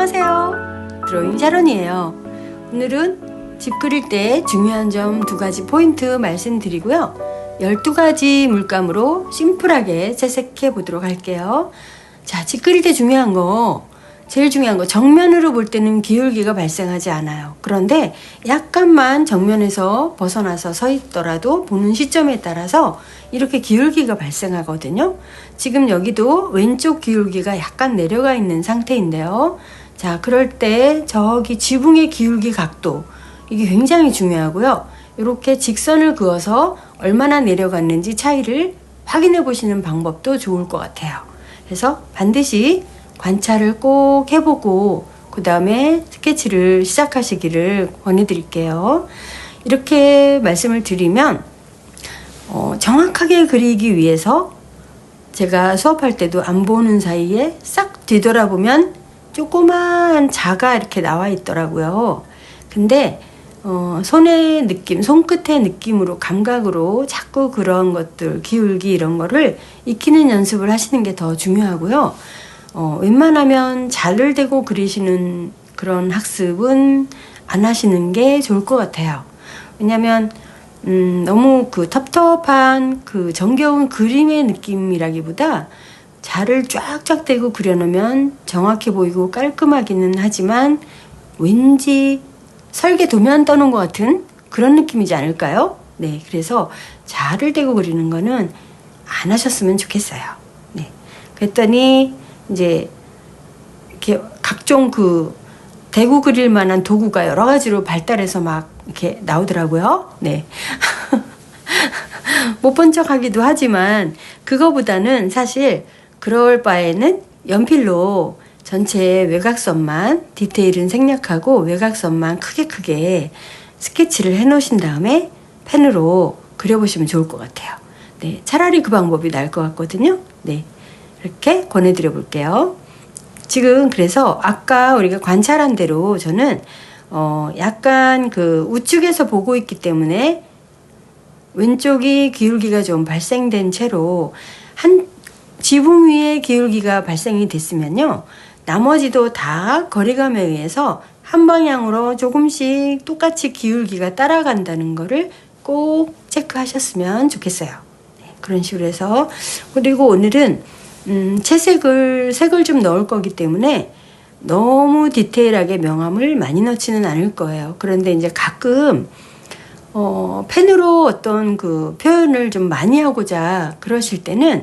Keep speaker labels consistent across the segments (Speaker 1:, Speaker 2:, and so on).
Speaker 1: 안녕하세요. 드로잉 샤론이에요. 오늘은 집 그릴 때 중요한 점 2가지 포인트 말씀드리고요. 12가지 물감으로 심플하게 채색해 보도록 할게요. 자, 집 그릴 때 제일 중요한 거 정면으로 볼 때는 기울기가 발생하지 않아요. 그런데 약간만 정면에서 벗어나서 서 있더라도 보는 시점에 따라서 이렇게 기울기가 발생하거든요. 지금 여기도 왼쪽 기울기가 약간 내려가 있는 상태인데요. 자, 그럴 때 저기 지붕의 기울기 각도, 이게 굉장히 중요하고요. 이렇게 직선을 그어서 얼마나 내려갔는지 차이를 확인해 보시는 방법도 좋을 것 같아요. 그래서 반드시 관찰을 꼭 해보고 그 다음에 스케치를 시작하시기를 권해드릴게요. 이렇게 말씀을 드리면 정확하게 그리기 위해서 제가 수업할 때도 안 보는 사이에 싹 뒤돌아보면 조그만 자가 이렇게 나와 있더라고요. 근데 손의 느낌, 손끝의 느낌으로, 감각으로 자꾸 그런 것들, 기울기 이런 거를 익히는 연습을 하시는 게 더 중요하고요. 웬만하면 자를 대고 그리시는 그런 학습은 안 하시는 게 좋을 것 같아요. 왜냐면 너무 그 텁텁한 그 정겨운 그림의 느낌이라기보다 자를 쫙쫙 대고 그려놓으면 정확해 보이고 깔끔하기는 하지만 왠지 설계 도면 떠는 것 같은 그런 느낌이지 않을까요? 네, 그래서 자를 대고 그리는 거는 안 하셨으면 좋겠어요. 네, 그랬더니 이제 이렇게 각종 그 대고 그릴 만한 도구가 여러 가지로 발달해서 막 이렇게 나오더라고요. 네. 못 본 척 하기도 하지만 그거보다는 사실 그럴 바에는 연필로 전체 외곽선만, 디테일은 생략하고 외곽선만 크게 스케치를 해 놓으신 다음에 펜으로 그려보시면 좋을 것 같아요. 네, 차라리 그 방법이 나을 것 같거든요. 네, 이렇게 권해드려 볼게요. 지금 그래서 아까 우리가 관찰한 대로 저는 약간 그 우측에서 보고 있기 때문에 왼쪽이 기울기가 좀 발생된 채로 한 지붕 위에 기울기가 발생이 됐으면요, 나머지도 다 거리감에 의해서 한 방향으로 조금씩 똑같이 기울기가 따라간다는 거를 꼭 체크하셨으면 좋겠어요. 네, 그런 식으로 해서, 그리고 오늘은 색을 좀 넣을 거기 때문에 너무 디테일하게 명암을 많이 넣지는 않을 거예요. 그런데 이제 가끔 펜으로 어떤 그 표현을 좀 많이 하고자 그러실 때는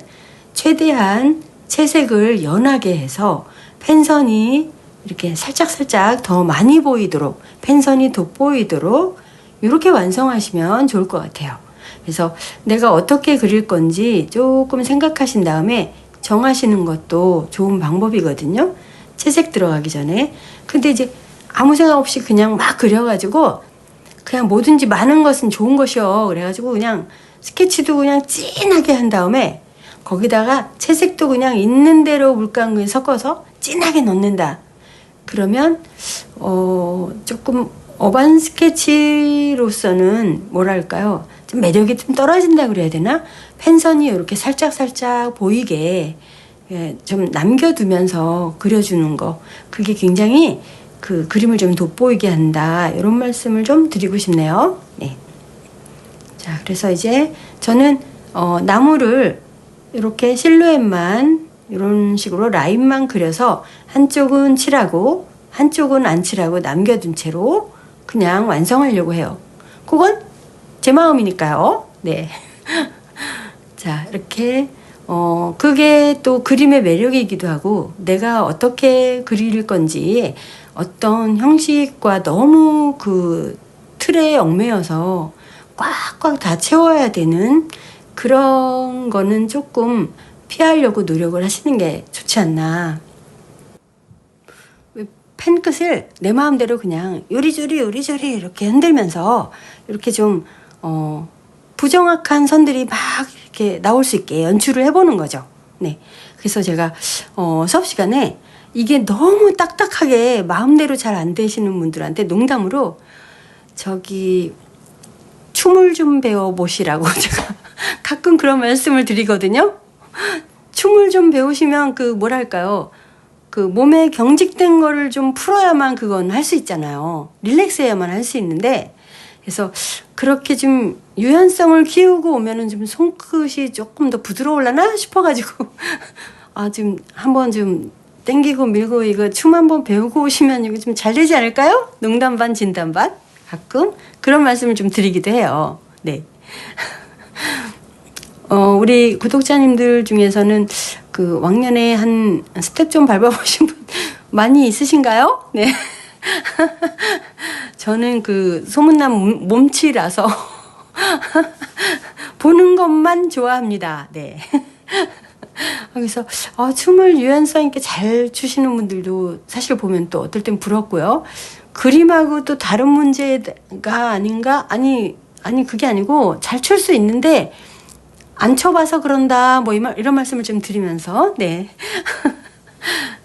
Speaker 1: 최대한 채색을 연하게 해서 펜선이 이렇게 살짝 더 많이 보이도록, 펜선이 돋보이도록 이렇게 완성하시면 좋을 것 같아요. 그래서 내가 어떻게 그릴 건지 조금 생각하신 다음에 정하시는 것도 좋은 방법이거든요. 채색 들어가기 전에. 근데 이제 아무 생각 없이 그냥 막 그려가지고 그냥 뭐든지 많은 것은 좋은 것이요, 그래가지고 그냥 스케치도 그냥 진하게 한 다음에 거기다가 채색도 그냥 있는 대로 물감을 섞어서 진하게 넣는다. 그러면 조금 어반 스케치로서는 뭐랄까요, 좀 매력이 좀 떨어진다 그래야 되나? 펜선이 이렇게 살짝 보이게 좀 남겨두면서 그려주는 거, 그게 굉장히 그 그림을 좀 돋보이게 한다, 이런 말씀을 좀 드리고 싶네요. 네. 자, 그래서 이제 저는 나무를 이렇게 실루엣만 이런 식으로 라인만 그려서 한쪽은 칠하고 한쪽은 안 칠하고 남겨둔 채로 그냥 완성하려고 해요. 그건 제 마음이니까요. 네. 자, 이렇게 그게 또 그림의 매력이기도 하고, 내가 어떻게 그릴 건지 어떤 형식과 너무 그 틀에 얽매여서 꽉꽉 다 채워야 되는 그런 거는 조금 피하려고 노력을 하시는 게 좋지 않나. 펜끝을 내 마음대로 그냥 요리조리 이렇게 흔들면서 이렇게 좀 부정확한 선들이 막 이렇게 나올 수 있게 연출을 해보는 거죠. 네. 그래서 제가 수업 시간에 이게 너무 딱딱하게 마음대로 잘 안 되시는 분들한테 농담으로 저기 춤을 좀 배워보시라고 제가 가끔 그런 말씀을 드리거든요. 춤을 좀 배우시면 그 뭐랄까요, 그 몸에 경직된 거를 좀 풀어야만 그건 할 수 있잖아요. 릴렉스해야만 할 수 있는데, 그래서 그렇게 좀 유연성을 키우고 오면은 좀 손끝이 조금 더 부드러울라나 싶어가지고 지금 한번 좀 땡기고 밀고 이거 춤 한번 배우고 오시면 이거 좀 잘 되지 않을까요? 농담 반 진담 반 가끔 그런 말씀을 좀 드리기도 해요. 네. 우리 구독자님들 중에서는 그 왕년에 한 스텝 좀 밟아보신 분 많이 있으신가요? 네. 저는 그 소문난 몸치라서 보는 것만 좋아합니다. 네. 그래서 춤을 유연성 있게 잘 추시는 분들도 사실 보면 또 어떨 땐 부럽고요. 그림하고 또 다른 문제가 아닌가? 아니 그게 아니고 잘 출 수 있는데 안 쳐봐서 그런다 뭐 이런 말씀을 좀 드리면서 네.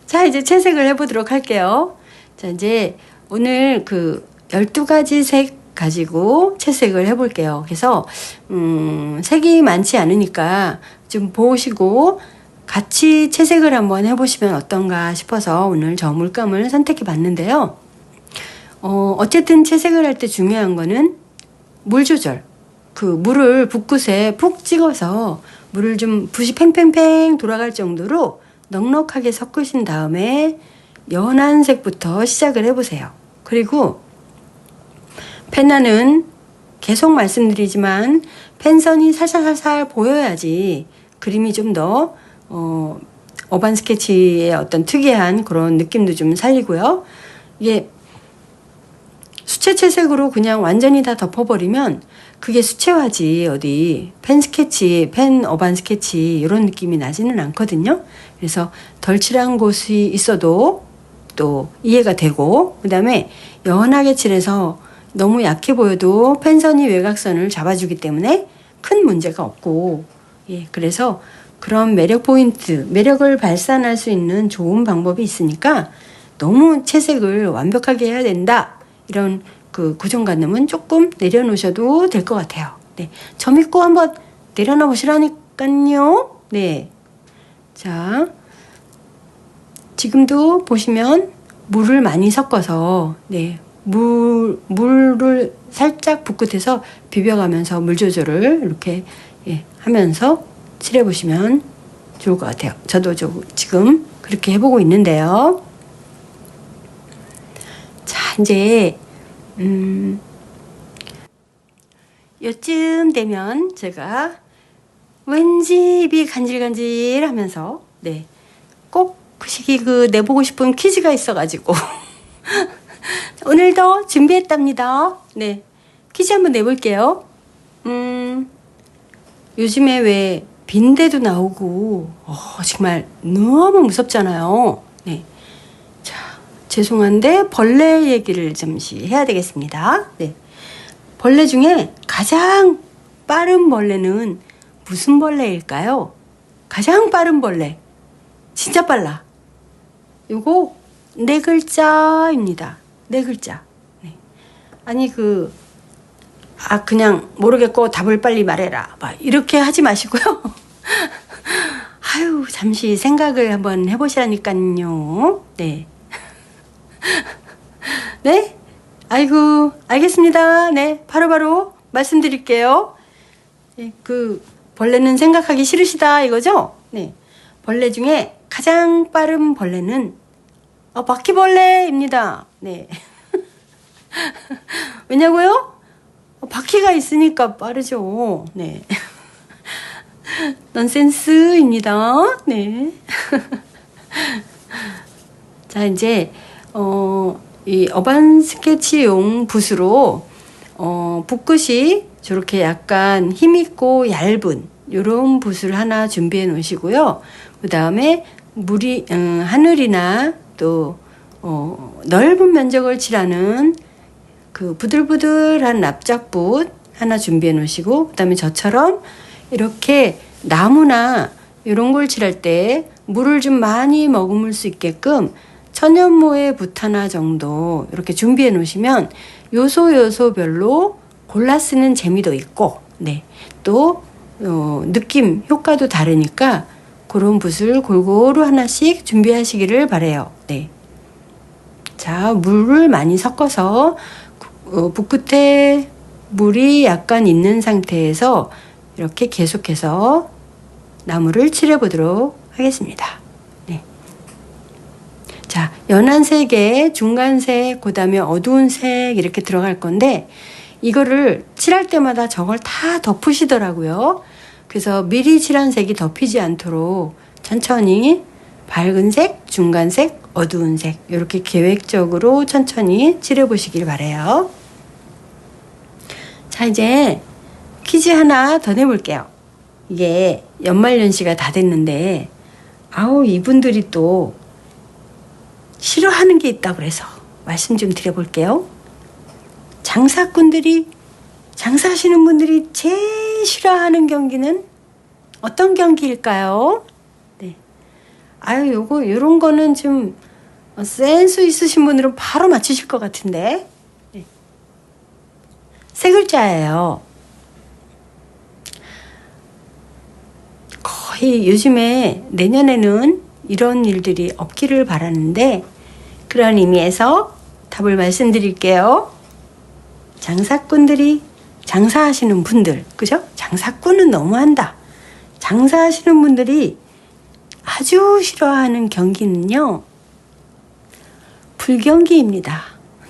Speaker 1: 자, 이제 채색을 해보도록 할게요. 자, 이제 오늘 그 12가지 색 가지고 채색을 해볼게요. 그래서 색이 많지 않으니까 좀 보시고 같이 채색을 한번 해보시면 어떤가 싶어서 오늘 저 물감을 선택해 봤는데요. 어쨌든 채색을 할 때 중요한 거는 물 조절. 그 물을 붓끝에 푹 찍어서 물을 좀 붓이 팽팽팽 돌아갈 정도로 넉넉하게 섞으신 다음에 연한 색부터 시작을 해보세요. 그리고 펜나는 계속 말씀드리지만 펜선이 살살살살 보여야지 그림이 좀 더 어반 스케치의 어떤 특이한 그런 느낌도 좀 살리고요. 이게 수채 채색으로 그냥 완전히 다 덮어버리면 그게 수채화지 어디 펜 스케치, 펜 어반 스케치 이런 느낌이 나지는 않거든요. 그래서 덜 칠한 곳이 있어도 또 이해가 되고, 그 다음에 연하게 칠해서 너무 약해 보여도 펜선이 외곽선을 잡아주기 때문에 큰 문제가 없고, 예, 그래서 그런 매력 포인트, 매력을 발산할 수 있는 좋은 방법이 있으니까 너무 채색을 완벽하게 해야 된다 이런 그 고정관념은 조금 내려놓으셔도 될 것 같아요. 네, 저 믿고 한번 내려놔 보시라니까요. 네, 자, 지금도 보시면 물을 많이 섞어서 네, 물을 살짝 붓끝에서 비벼가면서 물 조절을 이렇게 하면서 칠해 보시면 좋을 것 같아요. 저도 지금 그렇게 해보고 있는데요. 자, 이제 요쯤 되면 제가 왠지 입이 간질간질 하면서 네, 꼭 그 시기 내보고 싶은 퀴즈가 있어가지고 오늘도 준비했답니다. 네, 퀴즈 한번 내볼게요. 요즘에 왜 빈대도 나오고 정말 너무 무섭잖아요. 네, 자, 죄송한데 벌레 얘기를 잠시 해야 되겠습니다. 네, 벌레 중에 가장 빠른 벌레는 무슨 벌레일까요? 가장 빠른 벌레, 진짜 빨라. 요거 4글자입니다. 4글자. 네. 아니 그냥 모르겠고 답을 빨리 말해라 막 이렇게 하지 마시고요. 아유, 잠시 생각을 한번 해보시라니까요. 네. 네? 아이고, 알겠습니다. 네, 바로바로 말씀드릴게요. 네, 그 벌레는 생각하기 싫으시다 이거죠? 네, 벌레 중에 가장 빠른 벌레는 바퀴벌레입니다. 네. 왜냐고요? 바퀴가 있으니까 빠르죠. 네. 넌센스입니다. 네. 자, 이제 이 어반 스케치용 붓으로 붓끝이 저렇게 약간 힘있고 얇은 요런 붓을 하나 준비해 놓으시고요. 그 다음에 하늘이나 또 넓은 면적을 칠하는 그 부들부들한 납작붓 하나 준비해 놓으시고, 그 다음에 저처럼 이렇게 나무나 이런 걸 칠할 때 물을 좀 많이 머금을 수 있게끔 천연모의 붓 하나 정도 이렇게 준비해 놓으시면 요소별로 골라 쓰는 재미도 있고, 네, 또 느낌, 효과도 다르니까 그런 붓을 골고루 하나씩 준비하시기를 바래요. 네. 자, 물을 많이 섞어서 붓 끝에 물이 약간 있는 상태에서 이렇게 계속해서 나무를 칠해 보도록 하겠습니다. 네. 자, 연한 색에 중간색, 그 다음에 어두운 색 이렇게 들어갈 건데 이거를 칠할 때마다 저걸 다 덮으시더라고요. 그래서 미리 칠한 색이 덮이지 않도록 천천히 밝은 색, 중간색, 어두운 색 이렇게 계획적으로 천천히 칠해 보시길 바래요. 자, 이제 퀴즈 하나 더 내볼게요. 이게 연말연시가 다 됐는데 이분들이 또 싫어하는 게 있다고 그래서 말씀 좀 드려볼게요. 장사하시는 분들이 제일 싫어하는 경기는 어떤 경기일까요? 네. 요런 거는 좀 센스 있으신 분들은 바로 맞추실 것 같은데. 네. 세 글자예요. 거의 요즘에 내년에는 이런 일들이 없기를 바라는데 그런 의미에서 답을 말씀드릴게요. 장사꾼들이 장사하시는 분들, 그죠? 장사꾼은 너무한다. 장사하시는 분들이 아주 싫어하는 경기는요, 불경기입니다.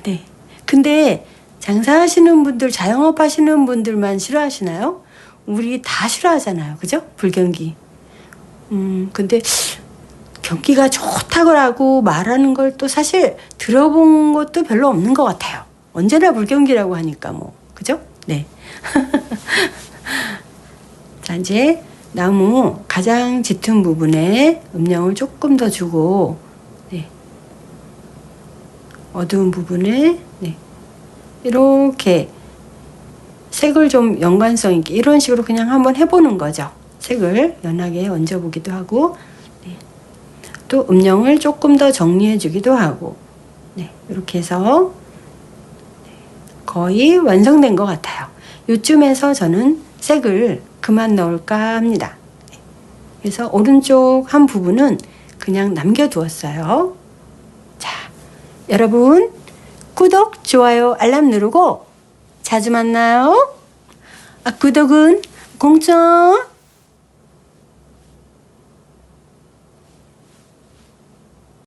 Speaker 1: 네. 근데 장사하시는 분들, 자영업 하시는 분들만 싫어하시나요? 우리 다 싫어하잖아요. 그죠? 불경기. 근데 경기가 좋다고 말하는 걸 또 사실 들어본 것도 별로 없는 것 같아요. 언제나 불경기라고 하니까 뭐. 그죠? 네. 자, 이제 나무 가장 짙은 부분에 음영을 조금 더 주고, 네. 어두운 부분에, 네. 이렇게 색을 좀 연관성 있게 이런 식으로 그냥 한번 해보는 거죠. 색을 연하게 얹어보기도 하고, 네. 또 음영을 조금 더 정리해주기도 하고, 네. 이렇게 해서 거의 완성된 것 같아요. 요쯤에서 저는 색을 그만 넣을까 합니다. 그래서 오른쪽 한 부분은 그냥 남겨두었어요. 자, 여러분 구독, 좋아요, 알람 누르고 자주 만나요. 구독은 공짜.